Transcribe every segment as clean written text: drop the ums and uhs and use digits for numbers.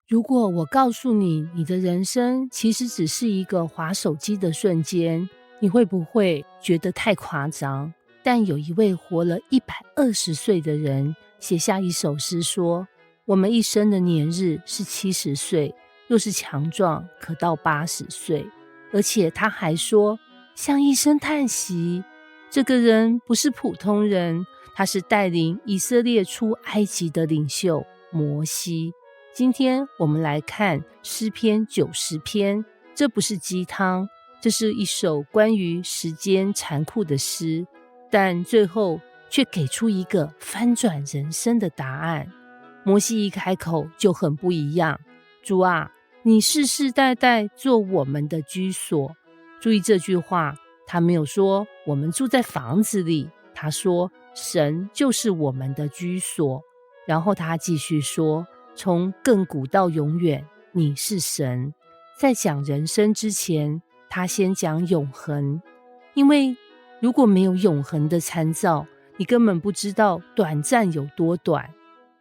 如果我告诉你，你的人生其实只是一个滑手机的瞬间，你会不会觉得太夸张？但有一位活了120岁的人写下一首诗说，我们一生的年日是70岁，若是强壮可到80岁。而且他还说，像一声叹息，这个人不是普通人，他是带领以色列出埃及的领袖摩西。今天我们来看诗篇90篇，这不是鸡汤，这是一首关于时间残酷的诗，但最后却给出一个翻转人生的答案。摩西一开口就很不一样，主啊，你世世代代做我们的居所。注意这句话，他没有说我们住在房子里，他说神就是我们的居所。然后他继续说，从亘古到永远，你是神。在讲人生之前，他先讲永恒，因为如果没有永恒的参照，你根本不知道短暂有多短。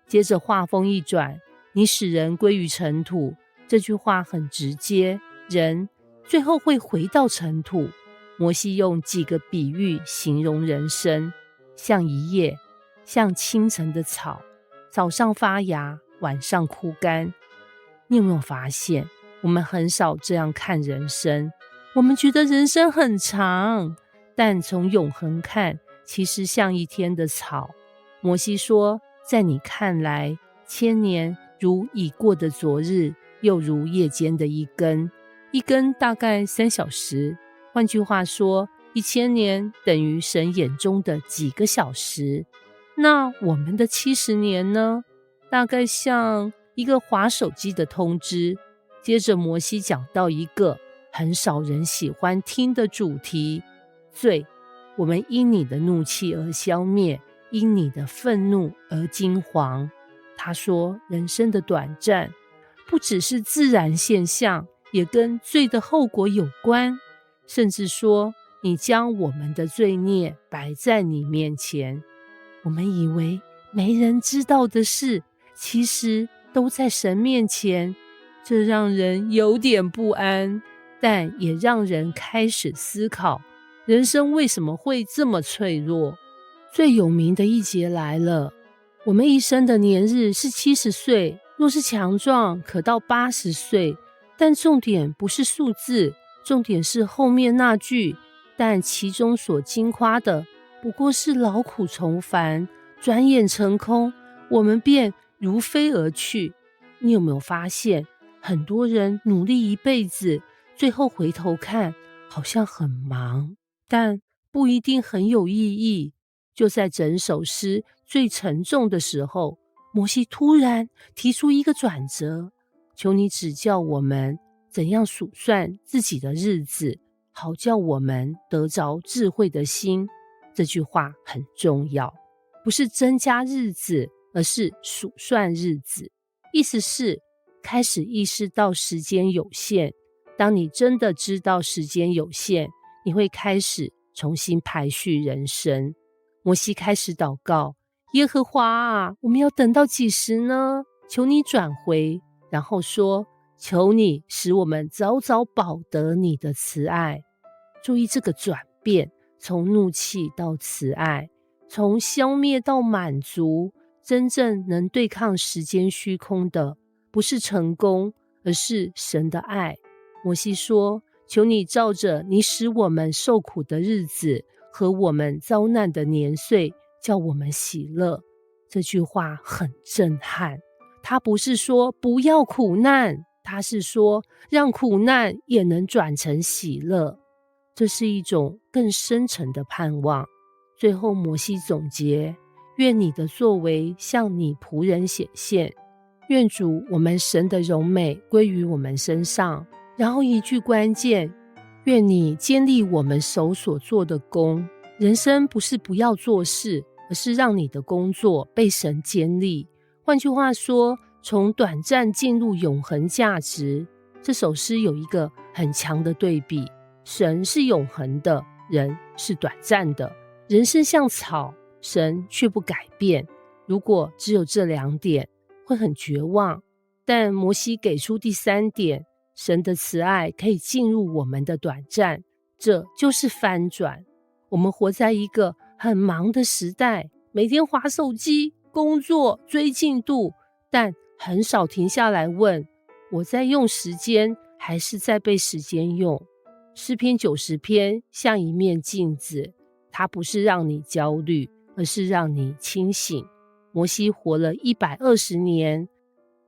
接着话锋一转，你使人归于尘土，这句话很直接，人最后会回到尘土。摩西用几个比喻形容人生，像一叶，像清晨的草，早上发芽，晚上枯干。你有没有发现，我们很少这样看人生？我们觉得人生很长，但从永恒看，其实像一天的草。摩西说，在你看来，1000年如已过的昨日，又如夜间的一根，一根大概3小时。换句话说，1000年等于神眼中的几个小时。那我们的70年呢？大概像一个滑手机的通知。接着摩西讲到一个很少人喜欢听的主题，罪。我们因你的怒气而消灭，因你的愤怒而惊惶。他说，人生的短暂不只是自然现象，也跟罪的后果有关。甚至说，你将我们的罪孽摆在你面前。我们以为没人知道的事，其实都在神面前，这让人有点不安，但也让人开始思考，人生为什么会这么脆弱。最有名的一节来了，我们一生的年日是70岁，若是强壮可到80岁。但重点不是数字，重点是后面那句，但其中所经夸的不过是劳苦愁烦，转眼成空，我们便如飞而去。你有没有发现，很多人努力一辈子，最后回头看好像很忙，但不一定很有意义。就在整首诗最沉重的时候，摩西突然提出一个转折，求你指教我们怎样数算自己的日子，好叫我们得着智慧的心。这句话很重要，不是增加日子，而是数算日子。意思是开始意识到时间有限。当你真的知道时间有限，你会开始重新排序人生。摩西开始祷告，耶和华啊，我们要等到几时呢？求你转回。然后说，求你使我们早早饱得你的慈爱。注意这个转变，从怒气到慈爱，从消灭到满足。真正能对抗时间虚空的，不是成功，而是神的爱。摩西说，求你照着你使我们受苦的日子和我们遭难的年岁，叫我们喜乐。这句话很震撼，他不是说不要苦难，他是说让苦难也能转成喜乐。这是一种更深沉的盼望。最后摩西总结，愿你的作为向你仆人显现，愿主我们神的荣美归于我们身上。然后一句关键，愿你坚立我们手所做的工。人生不是不要做事，而是让你的工作被神坚立。换句话说，从短暂进入永恒价值。这首诗有一个很强的对比，神是永恒的，人是短暂的。人生像草，神却不改变。如果只有这2点，会很绝望。但摩西给出第3点，神的慈爱可以进入我们的短暂，这就是翻转。我们活在一个很忙的时代，每天滑手机、工作、追进度，但很少停下来问，我在用时间还是在被时间用？诗篇90篇像一面镜子，它不是让你焦虑，而是让你清醒。摩西活了120年，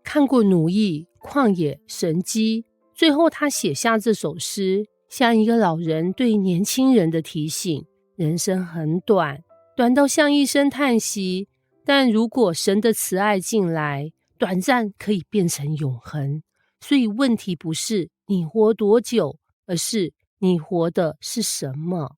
看过奴役、旷野、神迹，最后他写下这首诗，像一个老人对年轻人的提醒。人生很短，短到像一声叹息，但如果神的慈爱进来，短暂可以变成永恒。所以问题不是你活多久，而是你活的是什么。